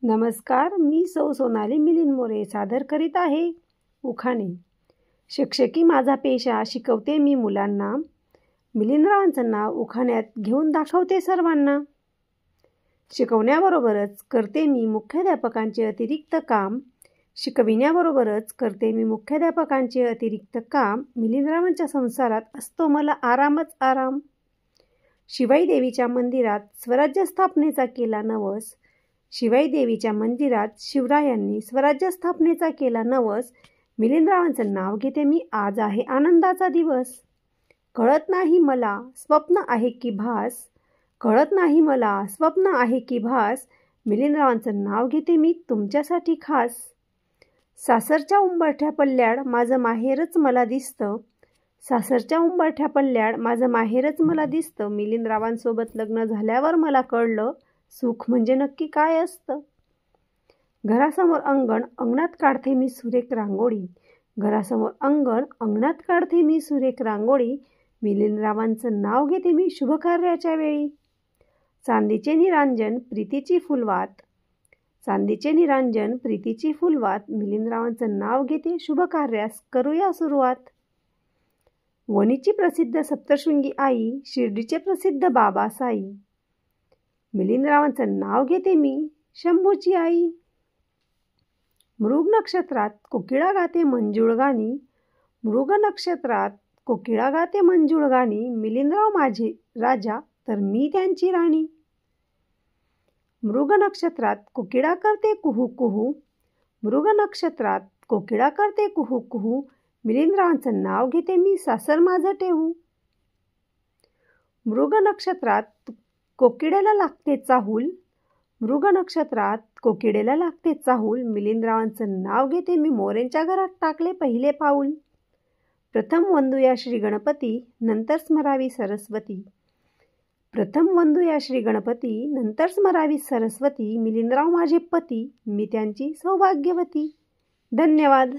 नमस्कार, मी सोनाली मिलिंद मोरे सादर करीत आहे उखाणे. शिक्षकी माझा पेशा, शिकवते मी मुलांना. मिलिंदरावांचं नाव उखाण्यात घेऊन दाखवते सर्वांना. शिकवण्याबरोबरच करते मी मुख्याध्यापकांचे अतिरिक्त काम. शिकविण्याबरोबरच करते मी मुख्याध्यापकांचे अतिरिक्त काम. मिलिंदरावांच्या संसारात असतो मला आरामच आराम. शिवाई देवीच्या मंदिरात स्वराज्य स्थापनेचा केला नवस. शिवाई देवीच्या मंदिरात शिवरायांनी स्वराज्य स्थापनेचा केला नवस. मिलिंदरावांचं नाव घेते मी, आज आहे आनंदाचा दिवस. कळत नाही मला स्वप्न आहे की भास. कळत नाही मला स्वप्न आहे की भास. मिलिंदरावांचं नाव घेते मी तुमच्यासाठी खास. सासरच्या उंबरठ्या पल्ल्याड माझं माहेरच मला दिसतं. सासरच्या उंबरठ्या पल्ल्याड माझं माहेरच मला दिसतं. मिलिंदरावांसोबत लग्न झाल्यावर मला कळलं, सुख म्हणजे नक्की काय असतं. घरासमोर अंगण, अंगणात काढते मी सुरेख रांगोळी. घरासमोर अंगण, अंगणात काढते मी सुरेख रांगोळी. मिलिंदरावांचं नाव घेते मी शुभकार्याच्या वेळी. चांदीचे निरांजन, प्रीतीची फुलवात. चांदीचे निरांजन, प्रीतीची फुलवात. मिलिंदरावांचं नाव घेते शुभकार्यास करूया सुरुवात. वणीची प्रसिद्ध सप्तशृंगी आई, शिर्डीचे प्रसिद्ध बाबा साई. मिलिंदरावांचं नाव घेते मी शंभूची आई. मृग नक्षत्रात कोकिळा गाते मंजुळ गाणी. मृग नक्षत्रात कोकिळा गाते मंजुळ गाणी. मिलिंदराव माझे राजा तर मी त्यांची राणी. मृग नक्षत्रात कोकिळा करते कुहू कुहू. मृग नक्षत्रात कोकिळा करते कुहू कुहू. मिलिंदरावांचं नाव घेते मी सासर माझं टेहू. मृग नक्षत्रात कोकिळेला लागते चाहूल. मृग नक्षत्रात कोकिळेला लागते चाहूल. मिलिंदरावांचं नाव घेते मी मोरेंच्या घरात टाकले पहिले पाऊल. प्रथम वंदूया श्री गणपती, नंतर स्मरावी सरस्वती. प्रथम वंदूया श्री गणपती, नंतर स्मरावी सरस्वती. मिलिंदराव माझे पती, मी त्यांची सौभाग्यवती. धन्यवाद.